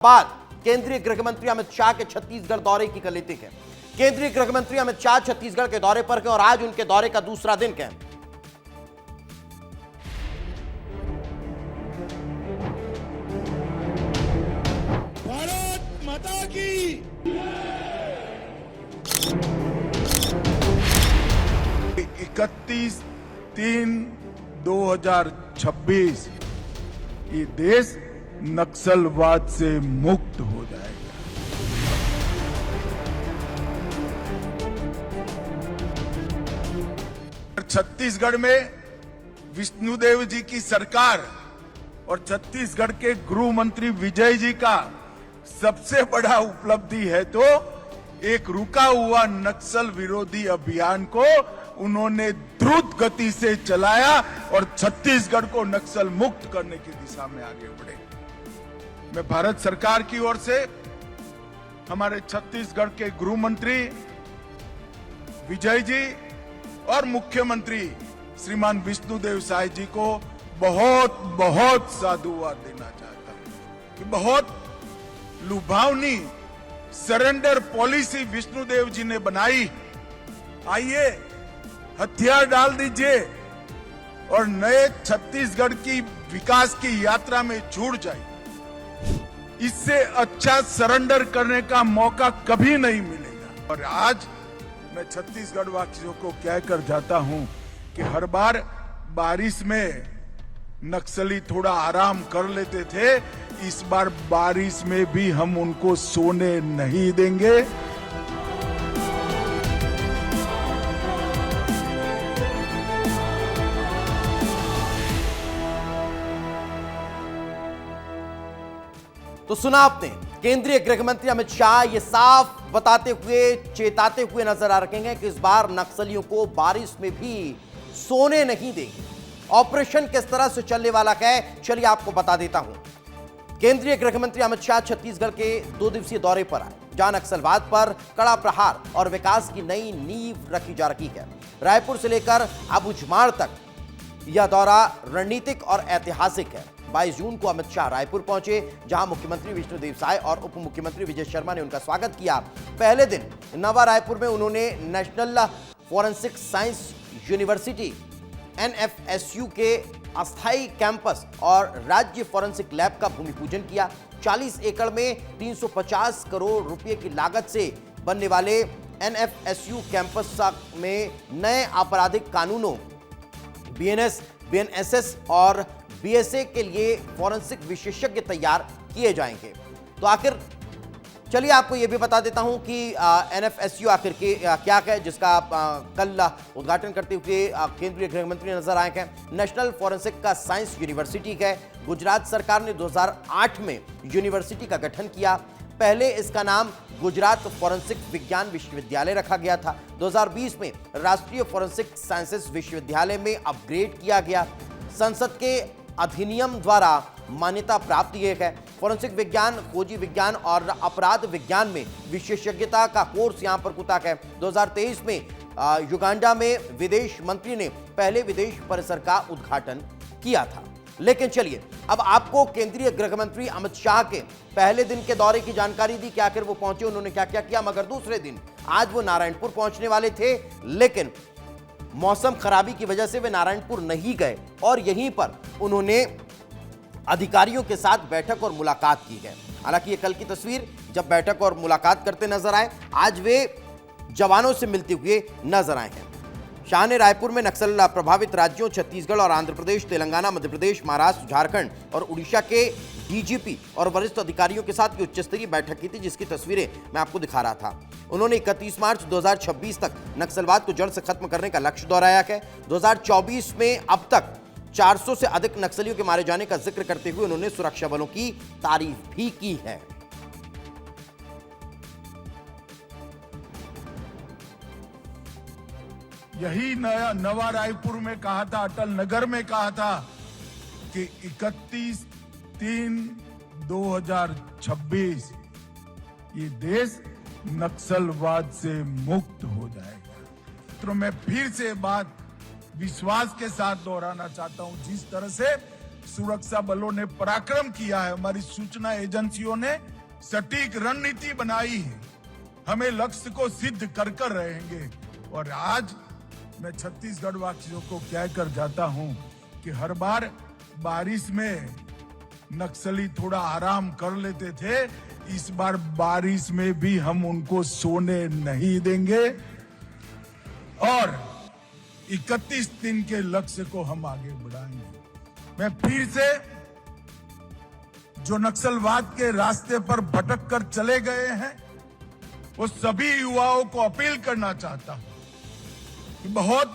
बाद केंद्रीय गृह मंत्री अमित शाह के छत्तीसगढ़ दौरे की कलेतिक है। केंद्रीय गृह मंत्री अमित शाह छत्तीसगढ़ के दौरे पर हैं और आज उनके दौरे का दूसरा दिन है। भारत माता की 31/3/2026 ये देश नक्सलवाद से मुक्त हो जाएगा। छत्तीसगढ़ में विष्णुदेव जी की सरकार और छत्तीसगढ़ के गृह मंत्री विजय जी का सबसे बड़ा उपलब्धि है तो एक रुका हुआ नक्सल विरोधी अभियान को उन्होंने द्रुत गति से चलाया और छत्तीसगढ़ को नक्सल मुक्त करने की दिशा में आगे बढ़े। मैं भारत सरकार की ओर से हमारे छत्तीसगढ़ के गृह मंत्री विजय जी और मुख्यमंत्री श्रीमान विष्णुदेव साय जी को बहुत बहुत साधुवाद देना चाहता हूं कि बहुत लुभावनी सरेंडर पॉलिसी विष्णुदेव जी ने बनाई। आइए हथियार डाल दीजिए और नए छत्तीसगढ़ की विकास की यात्रा में जुड़ जाइए। इससे अच्छा सरेंडर करने का मौका कभी नहीं मिलेगा। और आज मैं छत्तीसगढ़ वासियों को कहकर जाता हूं कि हर बार बारिश में नक्सली थोड़ा आराम कर लेते थे, इस बार बारिश में भी हम उनको सोने नहीं देंगे। तो सुना आपने, केंद्रीय गृह मंत्री अमित शाह ये साफ बताते हुए, चेताते हुए नजर आ रखेंगे कि इस बार नक्सलियों को बारिश में भी सोने नहीं देंगे। ऑपरेशन किस तरह से चलने वाला है, चलिए आपको बता देता हूं। केंद्रीय गृह मंत्री अमित शाह छत्तीसगढ़ के 2 दिवसीय दौरे पर आए, जहां नक्सलवाद पर कड़ा प्रहार और विकास की नई नींव रखी जा रही है। रायपुर से लेकर अबूझमाड़ तक यह दौरा रणनीतिक और ऐतिहासिक है। 22 जून को अमित शाह रायपुर पहुंचे, जहां मुख्यमंत्री विष्णुदेव साय और उप मुख्यमंत्री विजय शर्मा ने उनका स्वागत किया। पहले दिन नवा रायपुर में उन्होंने national forensic science university NFSU के अस्थायी कैंपस और राज्य फॉरेंसिक लैब का भूमि पूजन किया। 40 एकड़ में 350 करोड़ रुपए की लागत से बनने वाले NFSU कैंपस में नए आपराधिक कानूनों BNS, BNSS और BSA के लिए फॉरेंसिक विशेषज्ञ तैयार किए जाएंगे। तो आखिर चलिए आपको यह भी बता देता हूं कि NFSU आखिर के क्या है, जिसका कल उद्घाटन करते हुए केंद्रीय गृह मंत्री नजर आए हैं। नेशनल फॉरेंसिक का साइंस यूनिवर्सिटी है। गुजरात सरकार ने 2008 में यूनिवर्सिटी का गठन किया। पहले इसका नाम गुजरात फॉरेंसिक विज्ञान विश्वविद्यालय रखा गया था। 2020 में राष्ट्रीय फॉरेंसिक साइंसेज विश्वविद्यालय में अपग्रेड किया गया। संसद के अधिनियम द्वारा मान्यता प्राप्त यह है। फॉरेंसिक विज्ञान, खोजी विज्ञान और अपराध विज्ञान में विशेषज्ञता का कोर्स यहां पर कुता है। 2023 में युगांडा में विदेश मंत्री ने पहले विदेश परिसर का उद्घाटन किया था। लेकिन चलिए अब आपको केंद्रीय गृह मंत्री अमित शाह के पहले दिन के दौरे की जानकारी दी कि आखिर वो पहुंचे, उन्होंने क्या क्या किया। मगर दूसरे दिन आज वो नारायणपुर पहुंचने वाले थे, लेकिन मौसम खराबी की वजह से वे नारायणपुर नहीं गए और यहीं पर उन्होंने अधिकारियों के साथ बैठक और मुलाकात की है। हालांकि ये कल की तस्वीर, जब बैठक और मुलाकात करते नजर आए, आज वे जवानों से मिलते हुए नजर आए हैं। शाह ने रायपुर में नक्सल प्रभावित राज्यों छत्तीसगढ़ और आंध्र प्रदेश, तेलंगाना, मध्य प्रदेश, महाराष्ट्र, झारखंड और उड़ीसा के DGP और वरिष्ठ अधिकारियों के साथ उच्च स्तरीय बैठक की थी, जिसकी तस्वीरें मैं आपको दिखा रहा था। उन्होंने 31 मार्च 2026 तक नक्सलवाद को जड़ से खत्म करने का लक्ष्य दोहराया है। 2024 में अब तक 400 से अधिक नक्सलियों के मारे जाने का जिक्र करते हुए उन्होंने सुरक्षा बलों की तारीफ भी की है। यही नवा रायपुर में कहा था, अटल नगर में कहा था कि 31/3/2026 ये देश नक्सलवाद से मुक्त हो जाएगा। तो मैं फिर से बात विश्वास के साथ दोहराना चाहता हूं, जिस तरह से सुरक्षा बलों ने पराक्रम किया है, हमारी सूचना एजेंसियों ने सटीक रणनीति बनाई है, हमें लक्ष्य को सिद्ध कर कर रहेंगे। और आज मैं छत्तीसगढ़ वासियों को कहकर जाता हूं कि हर बार बारिश में नक्सली थोड़ा आराम कर लेते थे, इस बार बारिश में भी हम उनको सोने नहीं देंगे और 31 दिन के लक्ष्य को हम आगे बढ़ाएंगे। मैं फिर से जो नक्सलवाद के रास्ते पर भटक कर चले गए हैं वो सभी युवाओं को अपील करना चाहता हूं कि बहुत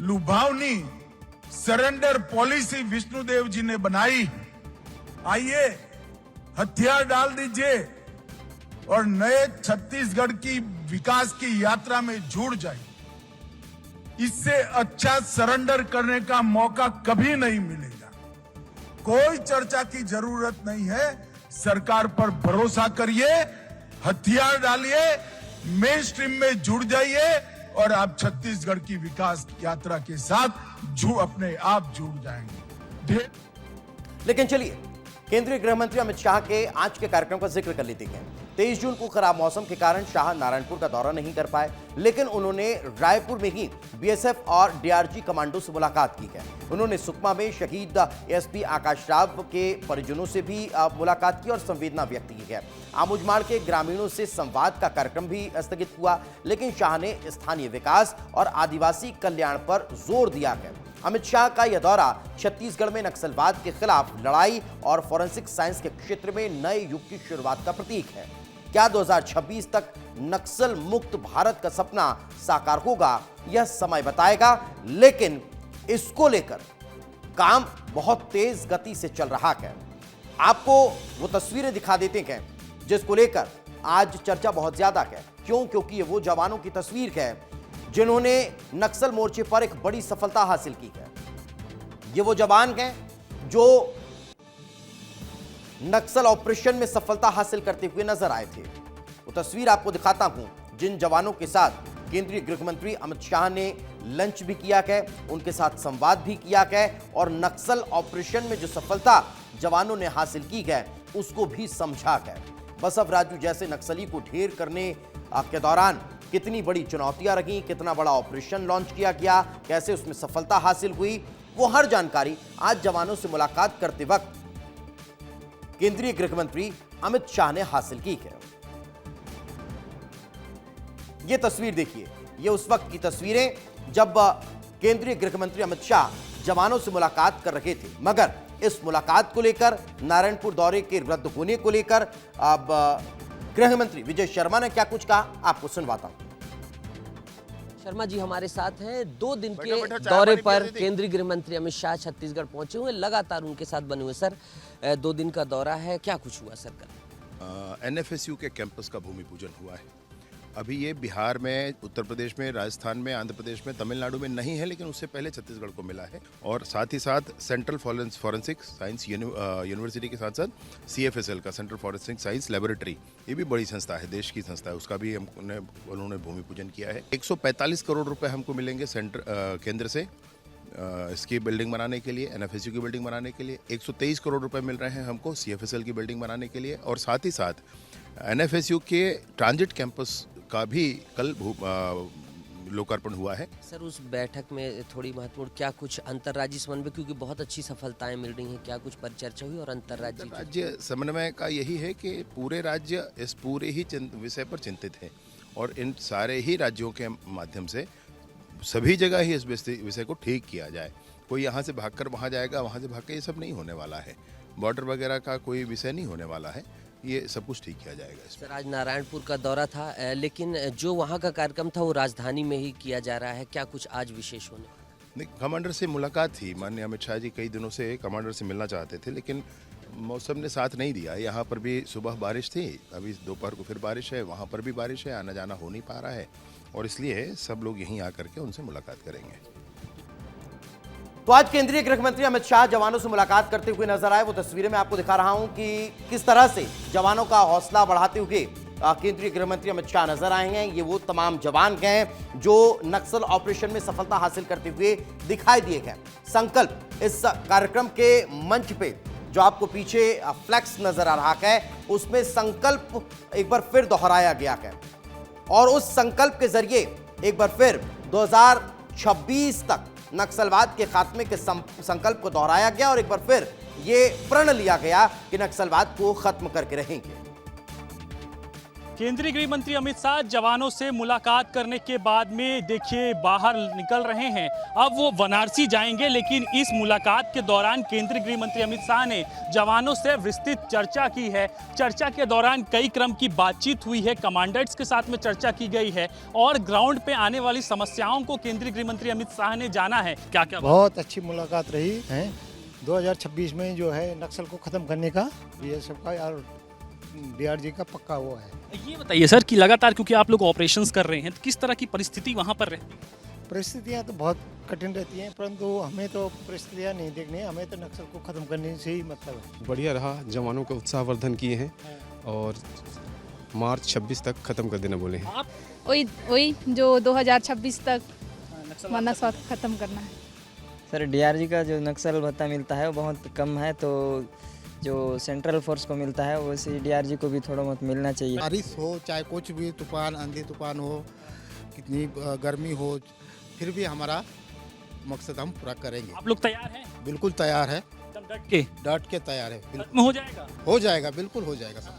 लुभावनी सरेंडर पॉलिसी विष्णुदेव जी ने बनाई। आइए हथियार डाल दीजिए और नए छत्तीसगढ़ की विकास की यात्रा में जुड़ जाइए। इससे अच्छा सरेंडर करने का मौका कभी नहीं मिलेगा। कोई चर्चा की जरूरत नहीं है, सरकार पर भरोसा करिए, हथियार डालिए, मेन स्ट्रीम में जुड़ जाइए और आप छत्तीसगढ़ की विकास यात्रा के साथ अपने आप जुड़ जाएंगे। लेकिन चलिए केंद्रीय गृह मंत्री अमित शाह के आज के कार्यक्रम का जिक्र कर लेते हैं। 23 जून को खराब मौसम के कारण शाह नारायणपुर का दौरा नहीं कर पाए, लेकिन उन्होंने रायपुर में ही बीएसएफ और डीआरजी कमांडो से मुलाकात की है। उन्होंने सुकमा में शहीद एसपी आकाश राव के परिजनों से भी मुलाकात की और संवेदना व्यक्त की है। आमुजमाड़ के ग्रामीणों से संवाद का कार्यक्रम भी स्थगित हुआ, लेकिन शाह ने स्थानीय विकास और आदिवासी कल्याण पर जोर दिया है। अमित शाह का यह दौरा छत्तीसगढ़ में नक्सलवाद के खिलाफ लड़ाई और फॉरेंसिक साइंस के क्षेत्र में नए युग की शुरुआत का प्रतीक है। क्या 2026 तक नक्सल मुक्त भारत का सपना साकार होगा, यह समय बताएगा, लेकिन इसको लेकर काम बहुत तेज गति से चल रहा है। आपको वो तस्वीरें दिखा देते हैं जिसको लेकर आज चर्चा बहुत ज्यादा है। क्यों? क्योंकि ये वो जवानों की तस्वीर है जिन्होंने नक्सल मोर्चे पर एक बड़ी सफलता हासिल की है। ये वो जवान हैं जो नक्सल ऑपरेशन में सफलता हासिल करते हुए नजर आए थे। वो तस्वीर आपको दिखाता हूं जिन जवानों के साथ केंद्रीय गृह मंत्री अमित शाह ने लंच भी किया है, उनके साथ संवाद भी किया है और नक्सल ऑपरेशन में जो सफलता जवानों ने हासिल की है उसको भी समझा है। बसवराजू जैसे नक्सली को ढेर करने के दौरान कितनी बड़ी चुनौतियां रही, कितना बड़ा ऑपरेशन लॉन्च किया गया, कैसे उसमें सफलता हासिल हुई, वो हर जानकारी आज जवानों से मुलाकात करते वक्त केंद्रीय गृह मंत्री अमित शाह ने हासिल की है। ये तस्वीर देखिए, ये उस वक्त की तस्वीरें जब केंद्रीय गृह मंत्री अमित शाह जवानों से मुलाकात कर रहे थे। मगर इस मुलाकात को लेकर, नारायणपुर दौरे के रद्द होने को लेकर अब गृह मंत्री विजय शर्मा ने क्या कुछ कहा, आपको सुनवाता हूं। शर्मा जी हमारे साथ हैं। 2 दिन के दौरे पर केंद्रीय गृह मंत्री अमित शाह छत्तीसगढ़ पहुंचे हुए, लगातार उनके साथ बने हुए। सर 2 दिन का दौरा है, क्या कुछ हुआ सर कल? एनएफएसयू के कैंपस का भूमि पूजन हुआ है। अभी ये बिहार में, उत्तर प्रदेश में, राजस्थान में, आंध्र प्रदेश में, तमिलनाडु में नहीं है, लेकिन उससे पहले छत्तीसगढ़ को मिला है। और साथ ही साथ सेंट्रल फॉरेंसिक साइंस यूनिवर्सिटी के साथ साथ CFSL का सेंट्रल फॉरेंसिक साइंस लेबोरेटरी, ये भी बड़ी संस्था है, देश की संस्था है, उसका भी उन्होंने भूमि पूजन किया है। 145 करोड़ रुपए हमको मिलेंगे केंद्र से इसकी बिल्डिंग बनाने के लिए, एनएफएसयू की बिल्डिंग बनाने के लिए। 123 करोड़ रुपए मिल रहे हैं हमको CFSL की बिल्डिंग बनाने के लिए। और साथ ही साथ एनएफएसयू के ट्रांजिट कैंपस का भी कल लोकार्पण हुआ है। सर उस बैठक में थोड़ी महत्वपूर्ण क्या कुछ अंतर्राज्यीय समन्वय, क्योंकि बहुत अच्छी सफलताएं मिल रही हैं, क्या कुछ परिचर्चा हुई? और अंतर्राज्यीय समन्वय का यही है कि पूरे राज्य इस पूरे ही विषय पर चिंतित है और इन सारे ही राज्यों के माध्यम से सभी जगह ही इस विषय को ठीक किया जाए। कोई यहाँ से भागकर वहाँ जाएगा, वहाँ से भागकर, ये सब नहीं होने वाला है। बॉर्डर वगैरह का कोई विषय नहीं होने वाला है, ये सब कुछ ठीक किया जाएगा। सर आज नारायणपुर का दौरा था, लेकिन जो वहाँ का कार्यक्रम था वो राजधानी में ही किया जा रहा है, क्या कुछ आज विशेष होने वाला? नहीं, कमांडर से मुलाकात थी। माननीय अमित शाह जी कई दिनों से कमांडर से मिलना चाहते थे, लेकिन मौसम ने साथ नहीं दिया। यहाँ पर भी सुबह बारिश थी, अभी दोपहर को फिर बारिश है, वहाँ पर भी बारिश है, आना जाना हो नहीं पा रहा है और इसलिए सब लोग यहीं आकर के उनसे मुलाकात करेंगे। तो आज केंद्रीय गृह मंत्री अमित शाह जवानों से मुलाकात करते हुए नजर आए। वो तस्वीरें मैं आपको दिखा रहा हूं कि किस तरह से जवानों का हौसला बढ़ाते हुए केंद्रीय गृह मंत्री अमित शाह नजर आए हैं। ये वो तमाम जवान हैं जो नक्सल ऑपरेशन में सफलता हासिल करते हुए दिखाई दिए गए। संकल्प इस कार्यक्रम के मंच पे जो आपको पीछे फ्लैक्स नजर आ रहा है, उसमें संकल्प एक बार फिर दोहराया गया है और उस संकल्प के जरिए एक बार फिर 2026 तक नक्सलवाद के खात्मे के संकल्प को दोहराया गया और एक बार फिर ये प्रण लिया गया कि नक्सलवाद को खत्म करके रहेंगे। केंद्रीय गृह मंत्री अमित शाह जवानों से मुलाकात करने के बाद में देखिए बाहर निकल रहे हैं। अब वो वाराणसी जाएंगे, लेकिन इस मुलाकात के दौरान केंद्रीय गृह मंत्री अमित शाह ने जवानों से विस्तृत चर्चा की है। चर्चा के दौरान कई क्रम की बातचीत हुई है, कमांडर्स के साथ में चर्चा की गई है और ग्राउंड पे आने वाली समस्याओं को केंद्रीय गृह मंत्री अमित शाह ने जाना है। क्या क्या बहुत अच्छी मुलाकात रही है। 2026 में जो है नक्सल को खत्म करने का बीएसएफ का और डीआरजी का पक्का वो है। ये बताइए सर कि लगातार क्योंकि आप लोग ऑपरेशंस कर रहे हैं, तो किस तरह की परिस्थिति वहाँ पर रहती है? परिस्थितियाँ तो बहुत कठिन रहती हैं, परंतु हमें तो परिस्थितियाँ नहीं देखनी, हमें तो नक्सल को खत्म करने से ही मतलब है। बढ़िया रहा, जवानों का उत्साहवर्धन किए हैं और मार्च 26 तक खत्म कर देना बोले हैं। वही जो 2026 तक नक्सल खत्म करना है। सर डीआरजी का जो नक्सल भत्ता मिलता है वो बहुत कम है, तो जो सेंट्रल फोर्स को मिलता है वैसे डीआरजी को भी थोड़ा बहुत मिलना चाहिए। बारिश हो चाहे कुछ भी तूफान आंधी तूफान हो, कितनी गर्मी हो, फिर भी हमारा मकसद हम पूरा करेंगे। आप लोग तैयार हैं? बिल्कुल तैयार है, एकदम डट के डट के तैयार है। खत्म हो जाएगा? हो जाएगा, बिल्कुल हो जाएगा सब।